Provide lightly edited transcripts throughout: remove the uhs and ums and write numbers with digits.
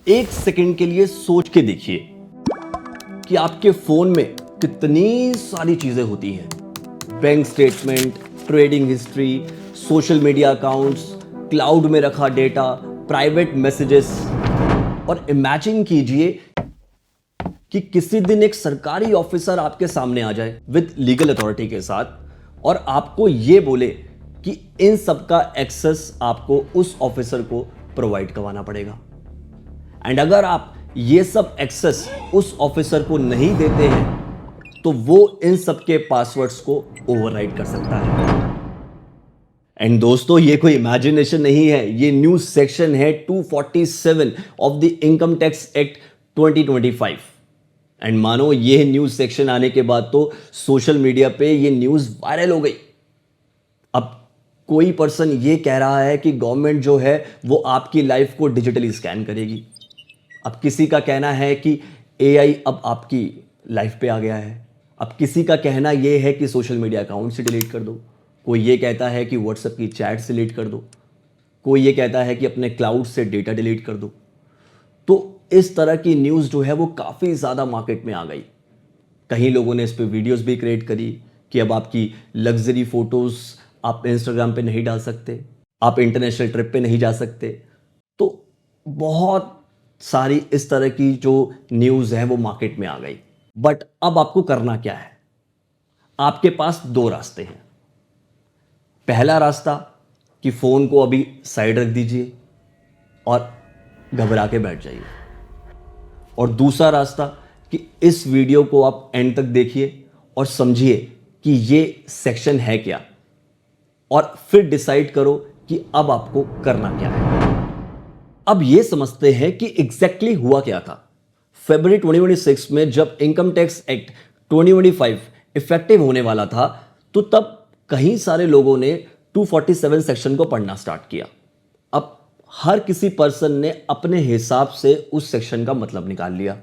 एक सेकंड के लिए सोच के देखिए कि आपके फोन में कितनी सारी चीजें होती हैं। Bank statement, trading history, social media accounts, cloud में रखा डेटा, प्राइवेट मैसेजेस। और इमेजिन कीजिए कि किसी दिन एक सरकारी ऑफिसर आपके सामने आ जाए विद लीगल अथॉरिटी के साथ और आपको यह बोले कि इन सब का एक्सेस आपको उस ऑफिसर को प्रोवाइड करवाना पड़ेगा। एंड अगर आप ये सब एक्सेस उस ऑफिसर को नहीं देते हैं तो वो इन सब के पासवर्ड्स को ओवरराइड कर सकता है। एंड दोस्तों, ये कोई इमेजिनेशन नहीं है, ये न्यूज सेक्शन है 247 of the income tax act 2025। And मानो ये न्यूज सेक्शन आने के बाद तो सोशल मीडिया पे ये न्यूज वायरल हो गई। अब कोई पर्सन ये कह रहा है कि गवर्नमेंट जो है वो आपकी लाइफ को डिजिटली स्कैन करेगी। अब किसी का कहना है कि एआई अब आपकी लाइफ पे आ गया है। अब किसी का कहना यह है कि सोशल मीडिया अकाउंट से डिलीट कर दो। कोई ये कहता है कि व्हाट्सएप की चैट से डिलीट कर दो। कोई ये कहता है कि अपने क्लाउड से डेटा डिलीट कर दो। तो इस तरह की न्यूज़ जो है वो काफ़ी ज़्यादा मार्केट में आ गई। कहीं लोगों ने इस पर वीडियोस भी क्रिएट करी कि अब आपकी लग्जरी फोटोज़ आप इंस्टाग्राम पे नहीं डाल सकते, आप इंटरनेशनल ट्रिप पे नहीं जा सकते। तो बहुत सारी इस तरह की जो न्यूज़ है वो मार्केट में आ गई। बट अब आपको करना क्या है? आपके पास दो रास्ते हैं। पहला रास्ता कि फ़ोन को अभी साइड रख दीजिए और घबरा के बैठ जाइए। और दूसरा रास्ता कि इस वीडियो को आप एंड तक देखिए और समझिए कि ये सेक्शन है क्या, और फिर डिसाइड करो कि अब आपको करना क्या है। अब ये समझते हैं कि एग्जैक्टली हुआ क्या था। फरवरी 2026 में जब इनकम टैक्स एक्ट 2025 इफेक्टिव होने वाला था तो तब कई सारे लोगों ने 247 सेक्शन को पढ़ना स्टार्ट किया। अब हर किसी पर्सन ने अपने हिसाब से उस सेक्शन का मतलब निकाल लिया।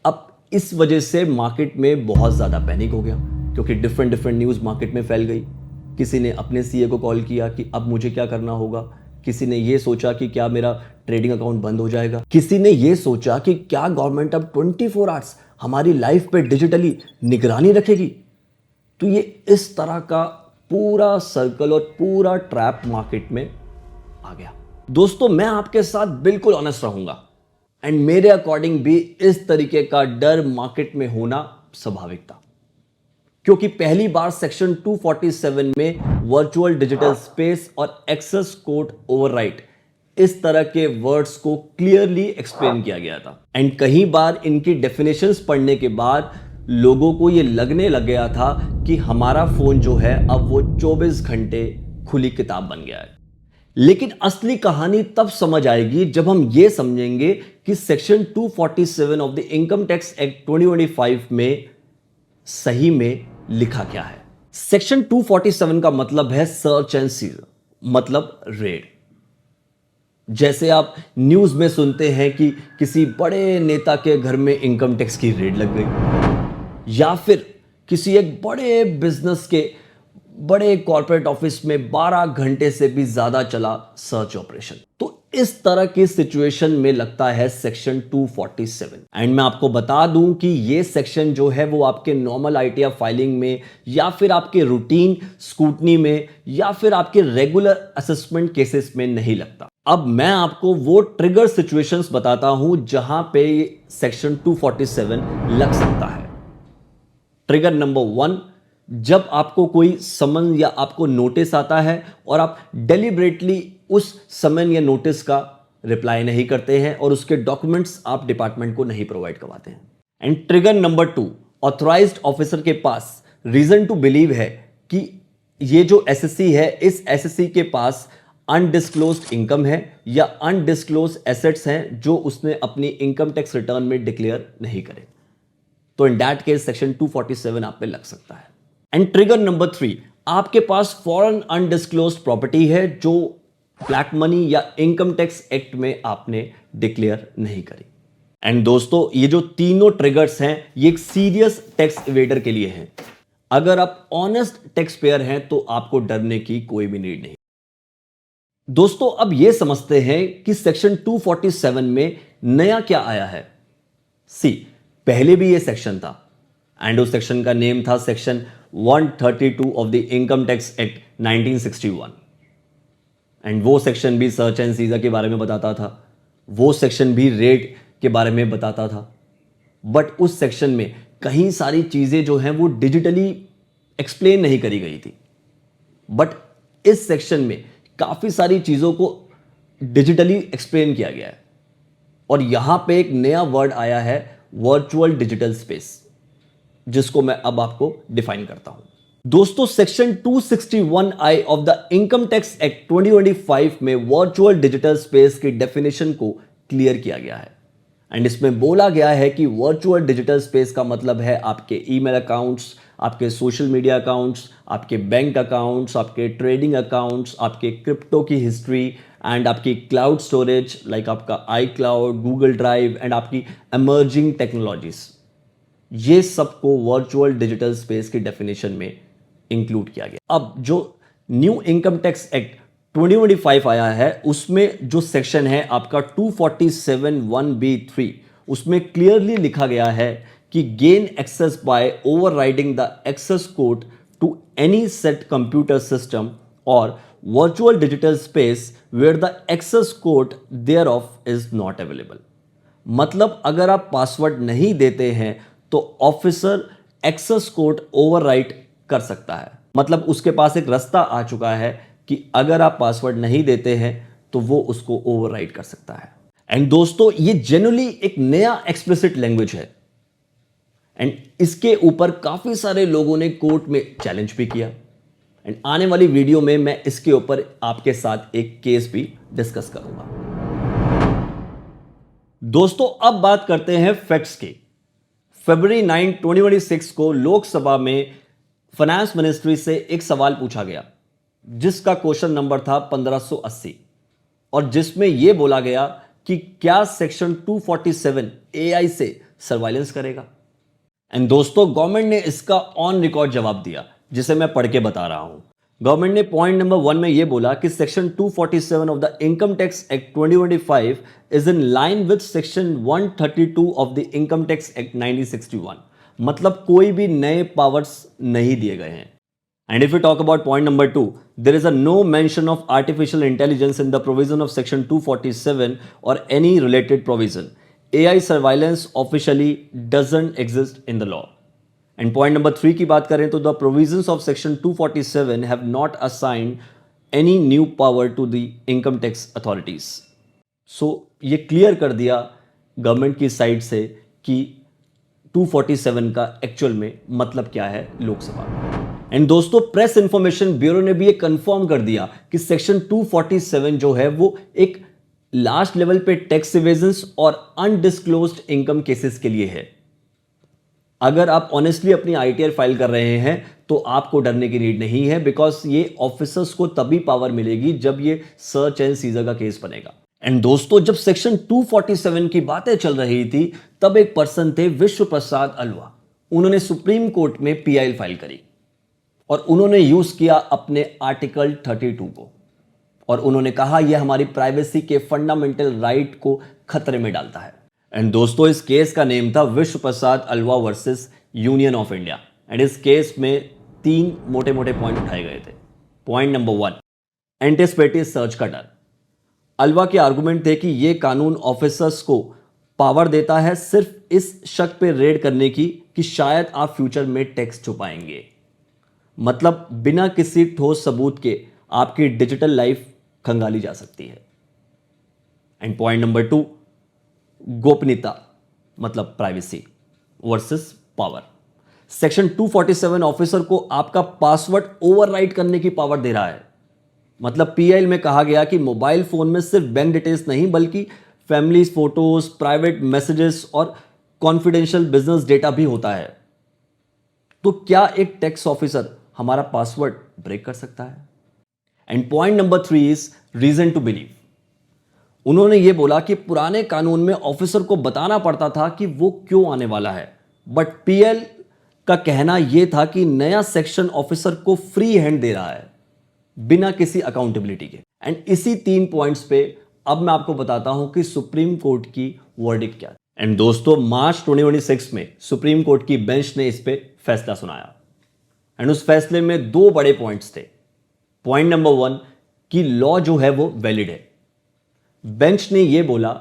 अब इस वजह से मार्केट में बहुत ज़्यादा पैनिक हो गया क्योंकि डिफरेंट न्यूज़ मार्केट में फैल गई। किसी ने अपने सीए को कॉल किया कि अब मुझे क्या करना होगा। किसी ने यह सोचा कि क्या मेरा ट्रेडिंग अकाउंट बंद हो जाएगा। किसी ने यह सोचा कि क्या गवर्नमेंट अब 24 आवर्स हमारी लाइफ पे डिजिटली निगरानी रखेगी। तो ये इस तरह का पूरा सर्कल और पूरा ट्रैप मार्केट में आ गया। दोस्तों, मैं आपके साथ बिल्कुल ऑनेस्ट रहूंगा एंड मेरे अकॉर्डिंग भी इस तरीके का डर मार्केट में होना स्वाभाविक था, क्योंकि पहली बार सेक्शन 247 में वर्चुअल डिजिटल स्पेस और एक्सेस कोड ओवरराइट इस तरह के वर्ड्स को क्लियरली एक्सप्लेन किया गया था। एंड कई बार इनकी डेफिनेशंस पढ़ने के बाद लोगों को यह लगने लग गया था कि हमारा फोन जो है अब वो 24 घंटे खुली किताब बन गया है। लेकिन असली कहानी तब समझ आएगी जब हम ये समझेंगे कि section 247 of the income tax act 2025 में सही में लिखा क्या है। सेक्शन 247 का मतलब है सर्च एंड सीज, मतलब रेड। जैसे आप न्यूज में सुनते हैं कि किसी बड़े नेता के घर में इनकम टैक्स की रेड लग गई, या फिर किसी एक बड़े बिजनेस के बड़े कॉर्पोरेट ऑफिस में 12 घंटे से भी ज्यादा चला सर्च ऑपरेशन। तो इस तरह की सिचुएशन में लगता है सेक्शन 247। एंड मैं आपको बता दूं कि ये सेक्शन जो है वो आपके नॉर्मल आईटीआर फाइलिंग में या फिर आपके रूटीन स्क्रूटनी में या फिर आपके रेगुलर असेसमेंट केसेस में नहीं लगता। अब मैं आपको वो ट्रिगर सिचुएशंस बताता हूं जहां पे सेक्शन 247 लग सकता है। ट्रिगर नंबर 1, जब आपको कोई समन या आपको नोटिस आता है और आप डेलिबरेटली उस समन या नोटिस का रिप्लाई नहीं करते हैं और उसके डॉक्यूमेंट्स आप डिपार्टमेंट को नहीं प्रोवाइड करवाते हैं। And trigger number 2, authorised officer के पास रीजन टू बिलीव है कि ये जो एसएससी है, इस एसएससी के पास अनडिस्क्लोज्ड इनकम है या अनडिस्क्लोज्ड एसेट्स हैं जो उसने अपनी इनकम टैक्स रिटर्न में डिक्लेयर नहीं करे। तो इन दैट केस सेक्शन 247 आप पे लग सकता है। एंड ट्रिगर नंबर 3, आपके पास फॉरेन अनडिस्क्लोज्ड प्रॉपर्टी है जो ब्लैक मनी या इनकम टैक्स एक्ट में आपने डिक्लेयर नहीं करी। एंड दोस्तों, ये जो तीनों ट्रिगर्स हैं ये एक सीरियस टैक्स इवेडर के लिए हैं। अगर आप ऑनेस्ट टैक्स पेयर हैं तो आपको डरने की कोई भी नीड नहीं। दोस्तों अब यह समझते हैं कि सेक्शन 247 में नया क्या आया है। सी, पहले भी यह सेक्शन था एंड उस सेक्शन का नेम था section 132 of the income tax act 1961 and वो सेक्शन भी सर्च एंड सीजर के बारे में बताता था, वो सेक्शन भी रेट के बारे में बताता था। बट उस सेक्शन में कई सारी चीजें जो हैं वो डिजिटली एक्सप्लेन नहीं करी गई थी। बट इस सेक्शन में काफी सारी चीजों को डिजिटली एक्सप्लेन किया गया है और यहां पे एक नया वर्ड आया है, वर्चुअल डिजिटल स्पेस, जिसको मैं अब आपको डिफाइन करता हूं। दोस्तों section 261I of the income tax act 2025 में वर्चुअल डिजिटल स्पेस की डेफिनेशन को क्लियर किया गया है एंड इसमें बोला गया है कि वर्चुअल डिजिटल स्पेस का मतलब है आपके ईमेल अकाउंट्स, आपके सोशल मीडिया अकाउंट्स, आपके बैंक अकाउंट्स, आपके ट्रेडिंग अकाउंट्स, आपके क्रिप्टो की हिस्ट्री एंड आपकी क्लाउड स्टोरेज लाइक आपका आई क्लाउड, गूगल ड्राइव एंड आपकी एमर्जिंग टेक्नोलॉजीज, ये सबको वर्चुअल डिजिटल स्पेस की डेफिनेशन में इंक्लूड किया गया। अब जो न्यू इनकम टैक्स एक्ट 2025 आया है उसमें जो सेक्शन है आपका 247(1)(b)(3 उसमें क्लियरली लिखा गया है कि gain access by overriding the access code to any set computer system और virtual digital space where the access code thereof is not available. मतलब अगर आप पासवर्ड नहीं देते हैं तो ऑफिसर एक्सेस कोड ओवरराइट कर सकता है। मतलब उसके पास एक रास्ता आ चुका है कि अगर आप पासवर्ड नहीं देते हैं तो वो उसको ओवरराइट कर सकता है। एंड दोस्तों ये जेन्युइनली एक नया एक्सप्लिसिट लैंग्वेज है एंड इसके ऊपर काफी सारे लोगों ने कोर्ट में चैलेंज भी किया एंड आने वाली वीडियो में मैं इसके ऊपर आपके साथ एक केस भी डिस्कस करूंगा। दोस्तों अब बात करते हैं फैक्ट्स की। फरवरी 9, 2026 को लोकसभा में फाइनेंस मिनिस्ट्री से एक सवाल पूछा गया जिसका क्वेश्चन नंबर था 1580 और जिसमें यह बोला गया कि क्या सेक्शन 247 एआई से सर्वाइलेंस करेगा। एंड दोस्तों गवर्नमेंट ने इसका ऑन रिकॉर्ड जवाब दिया जिसे मैं पढ़ के बता रहा हूं। गवर्नमेंट ने पॉइंट नंबर 1 में यह बोला कि section 247 of the income tax act 2025 is in line with section 132 of the income tax act 1961। मतलब कोई भी नए पावर्स नहीं दिए गए हैं। And if you talk about point number 2, there is a no mention of artificial intelligence in the provision of section 247 और any related provision. AI surveillance officially doesn't exist in the law. And point number 3 की बात करें तो the provisions of section 247 have not assigned any new power to the income tax authorities. So ये clear कर दिया government की side से कि 247 का एक्चुअल में मतलब क्या है लोकसभा में। एंड दोस्तों प्रेस इंफॉर्मेशन ब्यूरो ने भी ये कंफर्म कर दिया कि सेक्शन 247 जो है वो एक लास्ट लेवल पे टैक्स इवेजंस और अनडिस्क्लोज्ड इनकम केसेस के लिए है। अगर आप ऑनेस्टली अपनी ITR फाइल कर रहे हैं तो आपको डरने की नीड नहीं है, बिकॉज ये ऑफिसर्स को तभी पावर मिलेगी जब ये सर्च एंड सीजर का केस बनेगा। एंड दोस्तों जब सेक्शन 247 की बातें चल रही थी तब एक पर्सन थे विश्व प्रसाद अलवा। उन्होंने सुप्रीम कोर्ट में PIL फाइल करी और उन्होंने यूज किया अपने आर्टिकल 32 को और उन्होंने कहा यह हमारी प्राइवेसी के फंडामेंटल राइट को खतरे में डालता है। एंड दोस्तों इस केस का नेम था विश्व प्रसाद अलवा versus union of India. And इस केस में 3 मोटे मोटे पॉइंट उठाए गए थे। पॉइंट नंबर 1, एंटिसिपेटरी सर्च का डर। अलवा के आर्गुमेंट थे कि यह कानून ऑफिसर्स को पावर देता है सिर्फ इस शक पे रेड करने की कि शायद आप फ्यूचर में टैक्स छुपाएंगे। मतलब बिना किसी ठोस सबूत के आपकी डिजिटल लाइफ खंगाली जा सकती है। एंड पॉइंट नंबर 2, गोपनीयता मतलब privacy versus power. Section 247 officer को आपका पासवर्ड ओवरराइट करने की पावर दे रहा है। मतलब PIL में कहा गया कि मोबाइल फोन में सिर्फ बैंक डिटेल्स नहीं बल्कि फैमिली फोटोज, प्राइवेट मैसेजेस और कॉन्फिडेंशियल बिजनेस डेटा भी होता है। तो क्या एक टैक्स ऑफिसर हमारा पासवर्ड ब्रेक कर सकता है? And point number 3 is reason to believe. उन्होंने यह बोला कि पुराने कानून में ऑफिसर को बताना पड़ता था कि वो क्यों आने वाला है, बट PIL का कहना यह था कि नया सेक्शन ऑफिसर को फ्री हैंड दे रहा है बिना किसी अकाउंटेबिलिटी के। एंड इसी 3 पॉइंट्स पे अब मैं आपको बताता हूं कि सुप्रीम कोर्ट की वर्डिक्ट क्या है। एंड दोस्तों, मार्च 2026 में सुप्रीम कोर्ट की बेंच ने इस पे फैसला सुनाया एंड उस फैसले में 2 बड़े पॉइंट्स थे। पॉइंट नंबर 1 कि लॉ जो है वो वैलिड है। बेंच ने यह बोला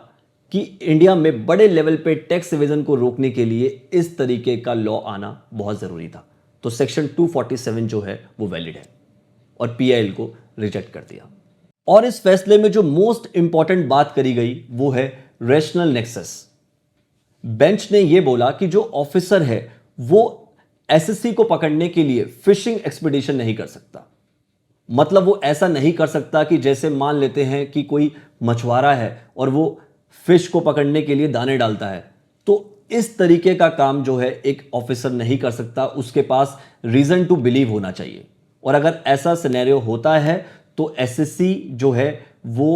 कि इंडिया में बड़े लेवल पे टैक्स इवेजन को रोकने के लिए इस तरीके का लॉ आना बहुत जरूरी था। तो सेक्शन 247 जो है वो वैलिड है और पीआईएल को रिजेक्ट कर दिया। और इस फैसले में जो मोस्ट इंपॉर्टेंट बात करी गई वो है रेशनल नेक्सस। बेंच ने यह बोला कि जो ऑफिसर है वो एसएससी को पकड़ने के लिए फिशिंग एक्सपीडिशन नहीं कर सकता। मतलब वो ऐसा नहीं कर सकता कि जैसे मान लेते हैं कि कोई मछुआरा है और वो फिश को पकड़ने के लिए दाने डालता है, तो इस तरीके का काम जो है एक ऑफिसर नहीं कर सकता। उसके पास रीजन टू बिलीव होना चाहिए और अगर ऐसा सिनेरियो होता है तो एसएससी जो है वो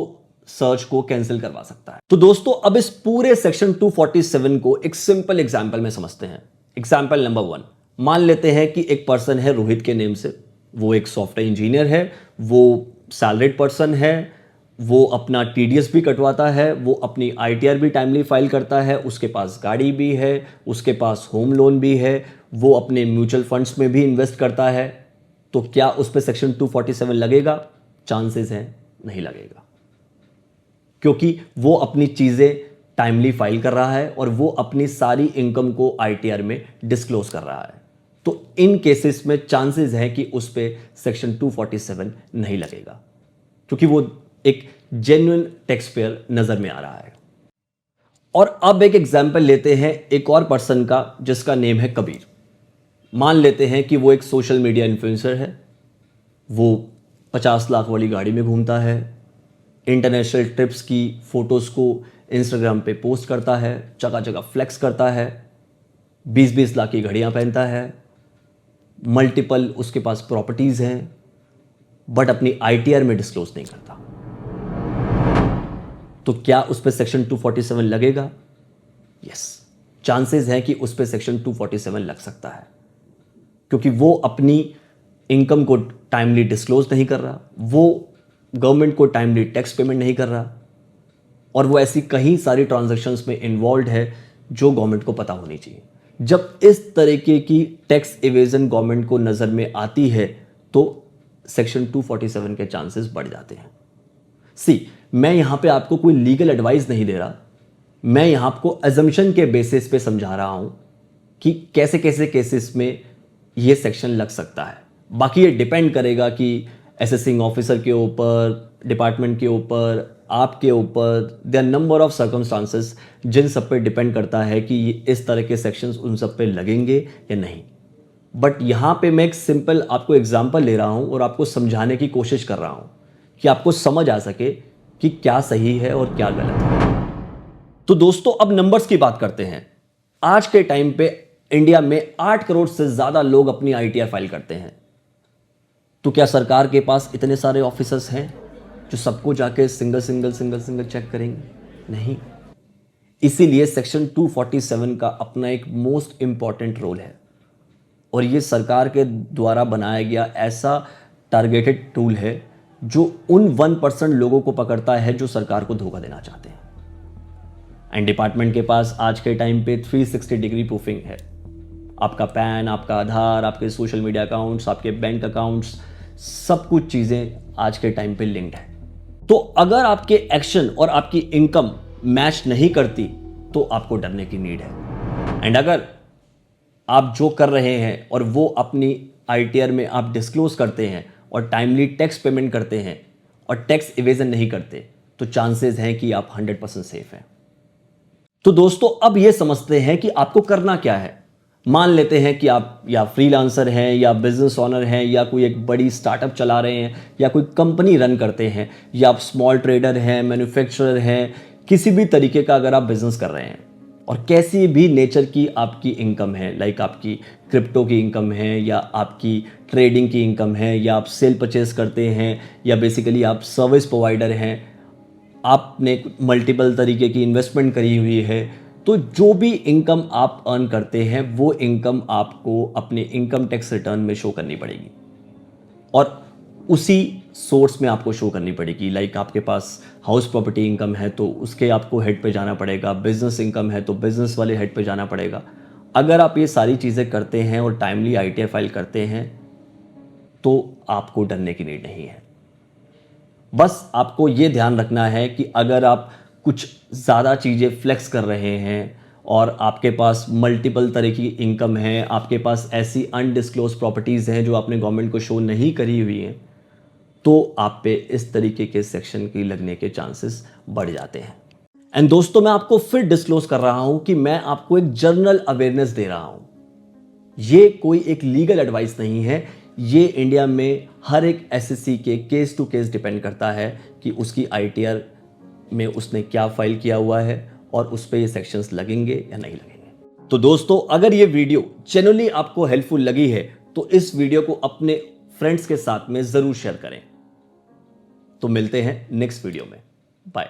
सर्च को कैंसिल करवा सकता है। तो दोस्तों, अब इस पूरे सेक्शन 247 को एक सिंपल एग्जांपल में समझते हैं। एग्जांपल नंबर 1, मान लेते हैं कि एक पर्सन है रोहित के नेम से, वो एक सॉफ्टवेयर इंजीनियर है, वो सैलरीड पर्सन है, वो अपना टीडीएस भी कटवाता है, वो अपनी आईटीआर भी टाइमली फाइल करता है, उसके पास गाड़ी भी है, उसके पास होम लोन भी है, वो अपने म्यूचुअल फंड्स में भी इन्वेस्ट करता है। तो क्या उस पर सेक्शन 247 लगेगा? चांसेस हैं नहीं लगेगा, क्योंकि वो अपनी चीजें टाइमली फाइल कर रहा है और वो अपनी सारी इनकम को आईटीआर में डिस्क्लोज कर रहा है। तो इन केसेस में चांसेस है कि उस पे सेक्शन 247 नहीं लगेगा, क्योंकि वो एक जेन्युइन टैक्स पेयर नजर में आ रहा है। और अब एक एग्जांपल लेते हैं एक और पर्सन का जिसका नेम है कबीर। मान लेते हैं कि वो एक सोशल मीडिया इन्फ्लुएंसर है, वो 50 लाख वाली गाड़ी में घूमता है, इंटरनेशनल ट्रिप्स की फोटोज को इंस्टाग्राम पे पोस्ट करता है, जगह जगह फ्लेक्स करता है, 20-20 लाख की घड़ियां पहनता है, मल्टीपल उसके पास प्रॉपर्टीज हैं, बट अपनी आईटीआर में डिस्क्लोज नहीं करता। तो क्या उस पर सेक्शन 247 लगेगा? यस, चांसेस है कि उस पर सेक्शन 247 लग सकता है, क्योंकि वो अपनी इनकम को टाइमली डिस्क्लोज नहीं कर रहा, वो गवर्नमेंट को टाइमली टैक्स पेमेंट नहीं कर रहा, और वो ऐसी कई सारी ट्रांजैक्शंस में इन्वॉल्व है जो गवर्नमेंट को पता होनी चाहिए। जब इस तरीके की टैक्स इवेजन गवर्नमेंट को नजर में आती है तो सेक्शन 247 के चांसेस बढ़ जाते हैं। मैं यहां पे आपको कोई लीगल एडवाइस नहीं दे रहा, मैं यहां आपको एजम्पशन के बेसिस पे समझा रहा हूं कि कैसे कैसे केसेस में यह सेक्शन लग सकता है। बाकी ये डिपेंड करेगा कि असेसिंग ऑफिसर के ऊपर, डिपार्टमेंट के ऊपर, आपके ऊपर, देयर नंबर ऑफ सर्कमस्टांसेस, जिन सब पे डिपेंड करता है कि इस तरह के सेक्शंस उन सब पे लगेंगे या नहीं। बट यहां पे मैं एक सिंपल आपको एग्जांपल ले रहा हूं और आपको समझाने की कोशिश कर रहा हूं कि आपको समझ आ सके कि क्या सही है और क्या गलत है। तो दोस्तों, अब नंबर्स की बात करते हैं। आज के टाइम पे इंडिया में 8 करोड़ से ज्यादा लोग अपनी आईटीआर फाइल करते हैं। तो क्या सरकार के पास इतने सारे ऑफिसर्स हैं जो सबको जाके सिंगल चेक करेंगे? नहीं। इसीलिए सेक्शन 247 का अपना एक मोस्ट इंपॉर्टेंट रोल है और यह सरकार के द्वारा बनाया गया ऐसा टारगेटेड टूल है जो उन 1% लोगों को पकड़ता है जो सरकार को धोखा देना चाहते हैं। एंड डिपार्टमेंट के पास आज के टाइम पे 360 डिग्री प्रूफिंग है। आपका पैन, आपका आधार, आपके सोशल मीडिया अकाउंट्स, आपके बैंक अकाउंट्स, सब कुछ चीजें आज के टाइम पे लिंक्ड है। तो अगर आपके एक्शन और आपकी इनकम मैच नहीं करती तो आपको डरने की नीड है। एंड अगर आप जो कर रहे हैं और वो अपनी आईटीआर में आप डिस्क्लोज करते हैं और टाइमली टैक्स पेमेंट करते हैं और टैक्स इवेजन नहीं करते, तो चांसेस हैं कि आप 100% सेफ हैं। तो दोस्तों, अब ये समझते हैं कि आपको करना क्या है। मान लेते हैं कि आप या फ्रीलांसर हैं या बिजनेस ओनर हैं या कोई एक बड़ी स्टार्टअप चला रहे हैं या कोई कंपनी रन करते हैं या आप स्मॉल ट्रेडर हैं, मैन्युफैक्चरर हैं, किसी भी तरीके का अगर आप बिजनेस कर रहे हैं और कैसी भी नेचर की आपकी इनकम है, लाइक आपकी क्रिप्टो की इनकम है या आपकी ट्रेडिंग की इनकम है या आप सेल परचेज करते हैं या बेसिकली आप सर्विस प्रोवाइडर हैं, आपने मल्टीपल तरीके की इन्वेस्टमेंट करी हुई है, तो जो भी इनकम आप अर्न करते हैं वो इनकम आपको अपने इनकम टैक्स रिटर्न में शो करनी पड़ेगी और उसी सोर्स में आपको शो करनी पड़ेगी। लाइक आपके पास हाउस प्रॉपर्टी इनकम है तो उसके आपको हेड पे जाना पड़ेगा, बिजनेस इनकम है तो बिजनेस वाले हेड पे जाना पड़ेगा। अगर आप ये सारी चीज़ें करते हैं और टाइमली ITR फाइल करते हैं तो आपको डरने की नीड नहीं है। बस आपको ये ध्यान रखना है कि अगर आप कुछ ज़्यादा चीज़ें फ्लेक्स कर रहे हैं और आपके पास मल्टीपल तरह की इनकम है, आपके पास ऐसी अनडिस्क्लोज प्रॉपर्टीज़ हैं जो आपने गवर्नमेंट को शो नहीं करी हुई हैं, तो आप पे इस तरीके के सेक्शन की लगने के चांसेस बढ़ जाते हैं। एंड दोस्तों, मैं आपको फिर डिस्क्लोज कर रहा हूं कि मैं आपको एक जनरल अवेयरनेस दे रहा हूं। ये कोई एक लीगल एडवाइस नहीं है। ये इंडिया में हर एक SSC के केस टू केस डिपेंड करता है कि उसकी ITR में उसने क्या फाइल किया हुआ है और उस पर ये सेक्शंस लगेंगे या नहीं लगेंगे। तो दोस्तों, अगर ये वीडियो जेन्युइनली आपको हेल्पफुल लगी है तो इस वीडियो को अपने फ्रेंड्स के साथ में जरूर शेयर करें। तो मिलते हैं नेक्स्ट वीडियो में। बाय।